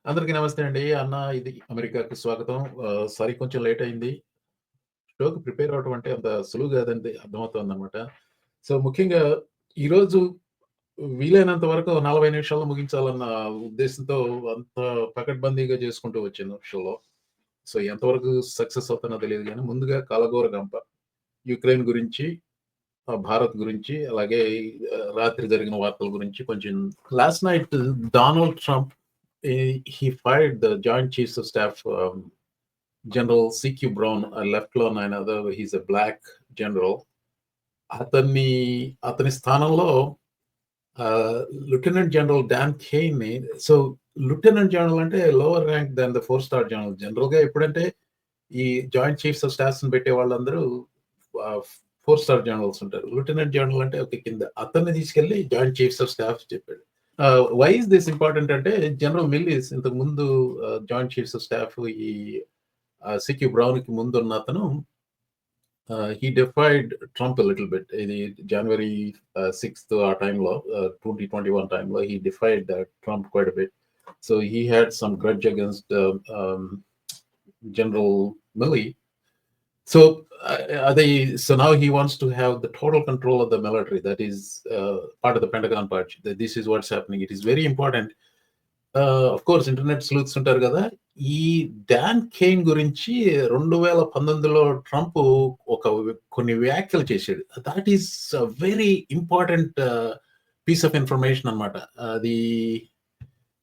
అందరికీ నమస్తే అండి. అన్న ఇది అమెరికాకి స్వాగతం. సారీ కొంచెం లేట్ అయింది. షోకి ప్రిపేర్ అవ్వడం అంటే అంత సులువు కాదని అర్థమవుతోందనమాట. సో, ముఖ్యంగా ఈరోజు వీలైనంత వరకు 40 నిమిషాల్లో ముగించాలన్న ఉద్దేశంతో అంత పకడ్బందీగా చేసుకుంటూ వచ్చాను షోలో. సో, ఎంతవరకు సక్సెస్ అవుతానో తెలీదు గానీ, ముందుగా కాలగోర గంప. యుక్రెయిన్ గురించి, భారత్ గురించి, అలాగే రాత్రి జరిగిన వార్తల గురించి కొంచెం last night Donald Trump he fired the Joint Chiefs of Staff, General C.Q. Brown, a left-లో ఆయన, he's a black general. అతని స్థానంలో లెఫ్టినెంట్ జనరల్ డాన్ కేయిన్ని. సో లెఫ్టినెంట్ జనరల్ అంటే lower rank than the 4-star general. జనరల్గా ఎప్పుడంటే ఈ joint chiefs of staffs పెట్టే వాళ్ళందరూ 4-star జనరల్స్ ఉంటారు. లెఫ్టినెంట్ జనరల్ అంటే ఒక కింద. అతన్ని తీసుకెళ్లి జాయింట్ చీఫ్స్ ఆఫ్ స్టాఫ్ చెప్పాడు. వై ఇస్ దిస్ ఇంపార్టెంట్ అంటే జనరల్ మిల్లీస్ ఇంతకు ముందు జాయింట్ చీఫ్స్ ఆఫ్ స్టాఫ్ ఈ సిక్యూ బ్రౌన్ కి ముందు ఉన్న అతను he defied Trump a little bit. ఇది January 6th ఆ టైంలో 2021 టైంలో he defied Trump quite a bit. So he had some grudge against General Milley. So so now he wants to have the total control of the military. That is part of the Pentagon part. This is what's happening. It is very important. Of course, internet sleuths ఉంటారు కదా. ఈ don Kane గురించి 2019లో Trump కొన్ని వ్యాఖ్యలు చేశాడు. That is very important piece of information అనమాట అది.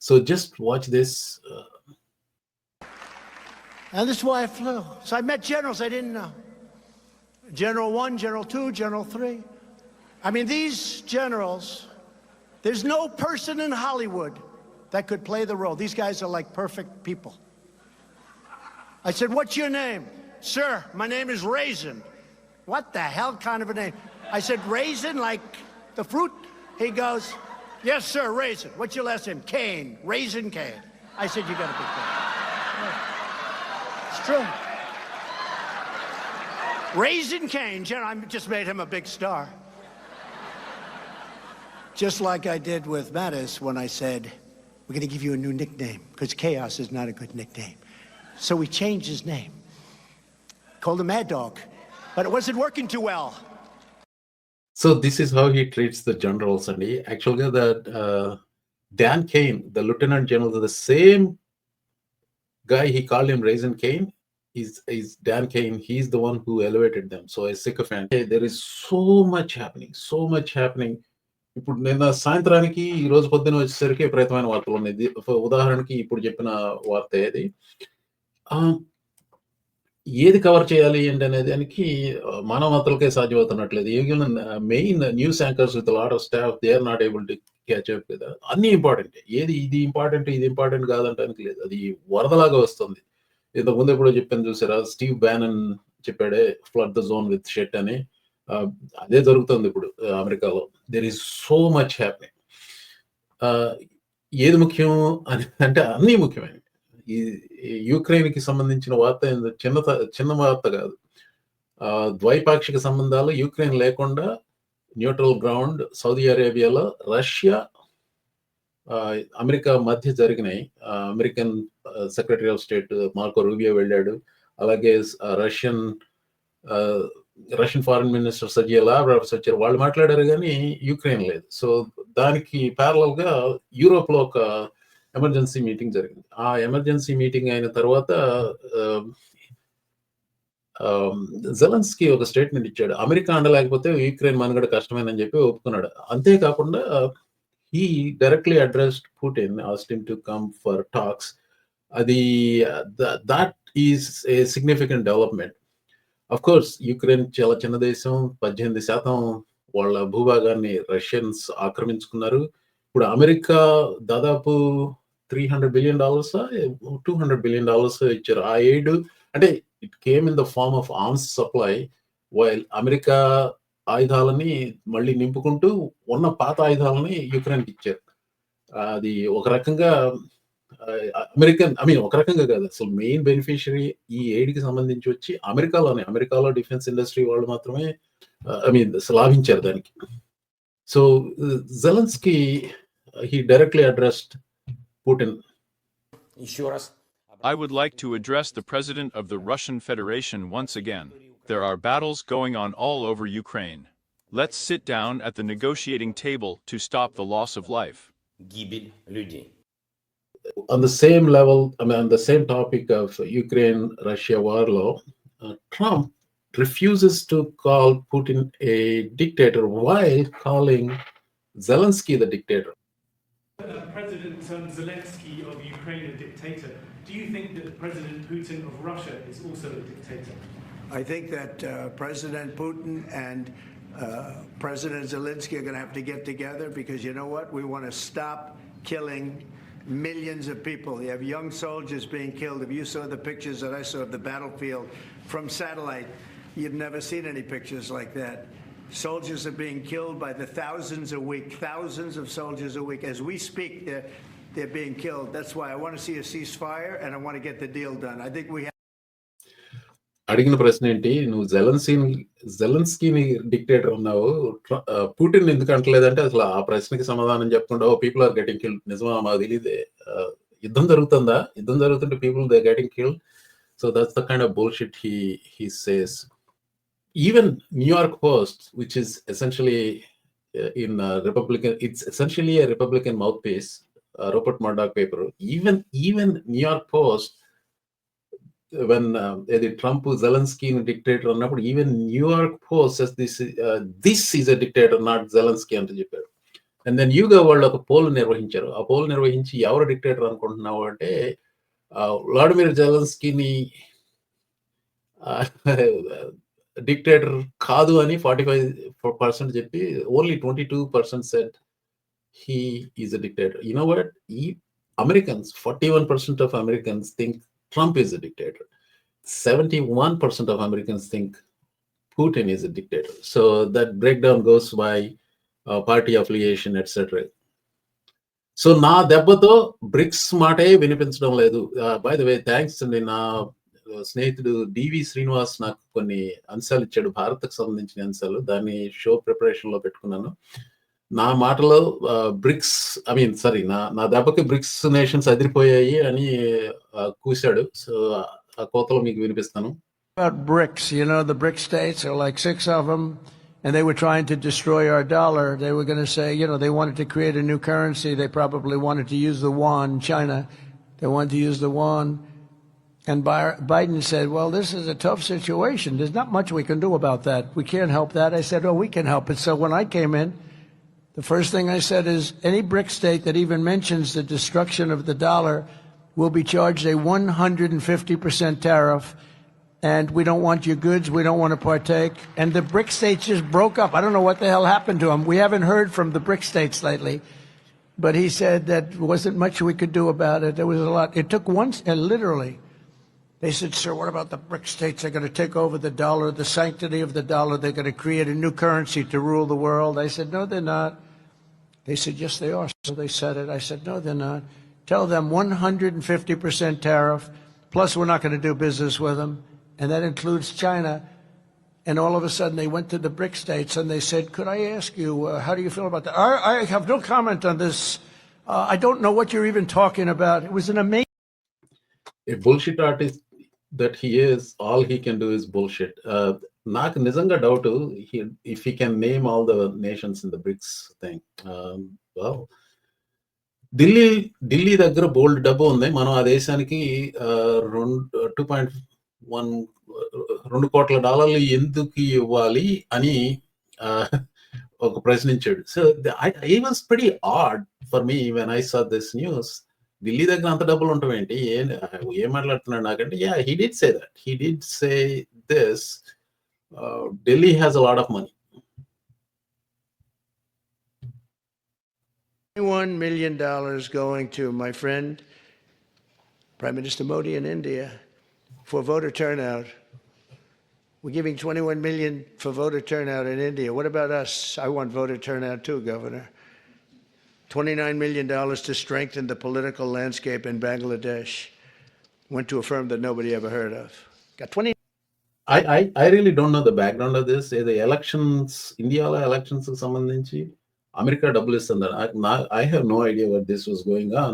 So just watch this. And this is why I flew. So I met generals I didn't know. General 1, General 2, General 3. I mean, these generals, there's no person in Hollywood that could play the role. These guys are like perfect people. I said, what's your name? Sir, my name is Raisin. What the hell kind of a name? I said, Raisin, like the fruit? He goes, yes, sir, Raisin. What's your last name? Kane, Raisin Kane. I said, you gotta be kidding. It's true. Raisin Kane, I just made him a big star. Just like I did with Mattis when I said, we're going to give you a new nickname, because Chaos is not a good nickname. So we changed his name. Called him Mad Dog. But it wasn't working too well. So this is how he treats the generals. And actually, Dan Kane, the lieutenant general, the same guy, he called him Raisin Kane, is Dan Kane. He's the one who elevated them. So a sycophant. There is so much happening. ఇప్పుడు నిన్న సాయంత్రానికి ఈ రోజు పొద్దున వచ్చేసరికి విపరీతమైన వార్తలు ఉన్నాయి. ఉదాహరణకి ఇప్పుడు చెప్పిన వార్త ఏది కవర్ చేయాలి ఏంటనే దానికి మానవతలకే సాధ్యమవుతున్నట్లేదు. Even main news anchors with lot of staff they are not able to catch up కదా. అన్ని ఇంపార్టెంట్. ఇది ఇంపార్టెంట్ కాదంటానికి లేదు. అది వరదలాగా వస్తుంది. ఇంతకుముందు ఎప్పుడో చెప్పాను చూసారా, స్టీవ్ బ్యానన్ చెప్పాడే flood the zone with shit అని. అదే జరుగుతుంది ఇప్పుడు అమెరికాలో. There is so much happening. ఏది ముఖ్యం అని అంటే అన్నీ ముఖ్యమైనవి. ఈ యుక్రెయిన్ కి సంబంధించిన వార్త చిన్న వార్త కాదు. ద్వైపాక్షిక సంబంధాలు యుక్రెయిన్ లేకుండా న్యూట్రల్ గ్రౌండ్ సౌదీ అరేబియాలో రష్యా అమెరికా మధ్య జరిగినాయి. American secretary of state Marco Rubio వెళ్ళాడు. అలాగే Russian foreign minister Sergey Lavrov వచ్చారు. వాళ్ళు మాట్లాడారు కానీ యుక్రెయిన్ లేదు. సో దానికి ప్యారలల్ గా యూరోప్ లో ఒక ఎమర్జెన్సీ మీటింగ్ జరిగింది. ఆ ఎమర్జెన్సీ మీటింగ్ అయిన తర్వాత జెలెన్స్కీ ఒక స్టేట్మెంట్ ఇచ్చాడు. అమెరికా అండలేకపోతే యుక్రెయిన్ మనుగడ కష్టమేనని చెప్పి ఒప్పుకున్నాడు. అంతేకాకుండా he directly addressed Putin, asked him to come for talks. That is a significant development. Of course, Ukraine చాలా చిన్న దేశం. 18% వాళ్ళ భూభాగాన్ని రష్యన్స్ ఆక్రమించుకున్నారు. ఇప్పుడు అమెరికా దాదాపు $300 billion, $200 billion ఇచ్చారు. ఆ ఎయిడ్ అంటే it came in the form of arms supply. While America ఆయుధాలని మళ్ళీ నింపుకుంటూ ఉన్న పాత ఆయుధాలని యుక్రెయిన్కి ఇచ్చారు. అది ఒక రకంగా ఒక రకంగా కాదు, అసలు మెయిన్ బెనిఫిషియరీ ఈ ఎయిడ్కి సంబంధించి వచ్చి అమెరికాలో డిఫెన్స్ ఇండస్ట్రీ వాళ్ళు మాత్రమే లాభించారు దానికి. So Zelensky he directly addressed Putin. Еще раз. I would like to address the President of the Russian Federation once again. There are battles going on all over Ukraine. Let's sit down at the negotiating table to stop the loss of life. Гибель людей. On the same level, I mean, on the same topic of Ukraine-Russia war law, Trump refuses to call Putin a dictator while calling Zelensky the dictator. President Zelensky of Ukraine a dictator. Do you think that President Putin of Russia is also a dictator? I think that President Putin and President Zelensky are going to have to get together because you know what? We want to stop killing millions of people. You have young soldiers being killed. If you saw the pictures that I saw of the battlefield from satellite, you've never seen any pictures like that. Soldiers are being killed by the thousands a week, thousands of soldiers a week. As we speak, they're being killed. That's why I want to see a ceasefire and I want to get the deal done. I think we have. అడిగిన ప్రశ్న ఏంటి, నువ్వు జెలెన్స్కీని dictator ఉన్నావు, Putin ఎందుకు అంటలేదంటే అసలు ఆ ప్రశ్నకి సమాధానం చెప్పకుండా పీపుల్ ఆర్ గెటింగ్ కిల్డ్. నిజమా? మాకు తెలియదే. యుద్ధం జరుగుతుందా? యుద్ధం జరుగుతుంటే people they getting killed. So that's the kind of bullshit he says. Even New York Post, which is essentially in Republican, it's essentially a Republican mouthpiece, Rupert Murdoch paper. Even New York Post, when Trump Zelensky dictator annappudu, even New York Post says this is a dictator, not Zelensky ante chepparu. And then YouGov వాళ్ళు ఒక pole నిర్వహించారు. ఆ pole నిర్వహించి ఎవరు dictator అనుకుంటున్నావు అంటే Vladimir జెలెన్స్కీని dictator కాదు అని 45% చెప్పి only 22% said he is a dictator. You know what? Americans, 41% of Americans think Trump is a dictator. 71% of Americans think Putin is a dictator. So that breakdown goes by party affiliation, etc. So నా దెబ్బతో bricks మాటే వినిపించడం లేదు. By the way thanks అండి. నా స్నేహితుడు డివి శ్రీనివాస్ నాకు కొన్ని అంశాలు ఇచ్చాడు, భారత్కు సంబంధించిన అంశాలు. దాన్ని షో ప్రిపరేషన్ లో పెట్టుకున్నాను. నా మాటలో బ్రిక్స్ నా దెబ్బకి బ్రిక్స్ నేషన్స్ అదిరిపోయాయి అని కూశాడు. సో ఆ కోతలో మీకు వినిపిస్తాను. About BRICS, you know, the BRIC states are like 6 of them, and they were trying to destroy our dollar. They were going to say, you know, they wanted to create a new currency. They probably wanted to use the yuan. China, they wanted to use the yuan. And Biden said, well, this is a tough situation. There's not much we can do about that. We can't help that. I said, oh, we can help it. So when I came in, the first thing I said is any BRIC state that even mentions the destruction of the dollar will be charged a 150% tariff. And we don't want your goods. We don't want to partake. And the BRIC states just broke up. I don't know what the hell happened to them. We haven't heard from the BRIC states lately. But he said that wasn't much we could do about it. There was a lot. It took once, and literally, they said, sir, what about the BRIC states? They're going to take over the dollar, the sanctity of the dollar. They're going to create a new currency to rule the world. I said, no, they're not. They said, yes, they are. So they said it. I said, no, they're not. Tell them 150% tariff, plus we're not going to do business with them. And that includes China. And all of a sudden, they went to the BRIC states and they said, could I ask you, how do you feel about that? I have no comment on this. I don't know what you're even talking about. It was an amazing... A bullshit artist that he is, all he can do is bullshit. నాకు నిజంగా doubt, if he can name all the nations in the BRICS thing. Well, Delhi దగ్గర బోల్డ్ డబ్బు ఉంది. మనం ఆ దేశానికి $2 కోట్ల ఎందుకు ఇవ్వాలి అని ఒక ప్రశ్నించాడు. So I was pretty odd for me when I saw this news. Delhi దగ్గర అంత డబ్బులు ఉంటావేంటి, ఏం మాట్లాడుతున్నాడు నాకంటే, yeah he did say that. He did say this. Delhi has a lot of money. $21 million going to my friend, Prime Minister Modi in India, for voter turnout. We're giving $21 million for voter turnout in India. What about us? I want voter turnout too, Governor. $29 million to strengthen the political landscape in Bangladesh. Went to a firm that nobody ever heard of. Got 20. I really don't know the background of this. The elections, India elections సంబంధించి America డబ్బులు ఇస్తుంది. I have no idea what this was going on.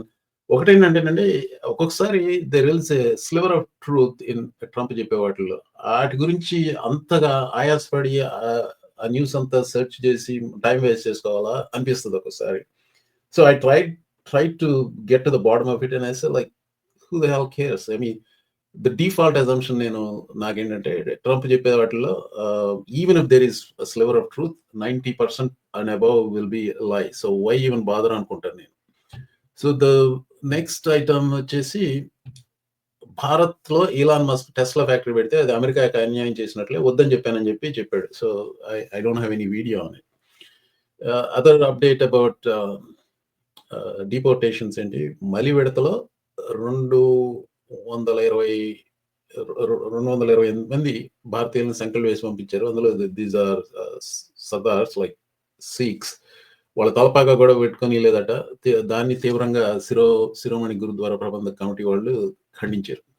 ఒకటేంటంటేనండి, ఒక్కొక్కసారి there is a sliver of truth in Trump చెప్పే వాటిల్లో. ఆటి గురించి అంతగా ఆయాసపడి ఆ న్యూస్ అంతా సెర్చ్ చేసి టైమ్ వేస్ట్ చేసుకోవాలా అనిపిస్తది ఒక్కోసారి. So, I tried to get to the bottom of it and I said like who the hell cares? I mean the default assumption నాకేంటంటే ట్రంప్ చెప్పే వాటిల్లో even if there is a sliver of truth 90% and above will be lie. So, why even bother అనుకుంటాను నేను. So, the next item వచ్చేసి భారత్‌లో Elon Musk Tesla factory పెడితే అది అమెరికాకి అన్యాయం చేసినట్లే వద్దని చెప్పాడు. So, I don't have any video on it. Other update about డిపోర్టేషన్స్ ఏంటి, మలివిడతలో 220 228 మంది భారతీయులను సంకెళ్ళు వేసి పంపించారు. అందులో దీస్ ఆర్ సర్దార్స్ లైక్ సిఖ్స్. వాళ్ళ తలపాగా కూడా పెట్టుకోనీయలేదట. దాన్ని తీవ్రంగా శిరోమణి గురుద్వారా ప్రబంధక్ కమిటీ వాళ్ళు ఖండించారు.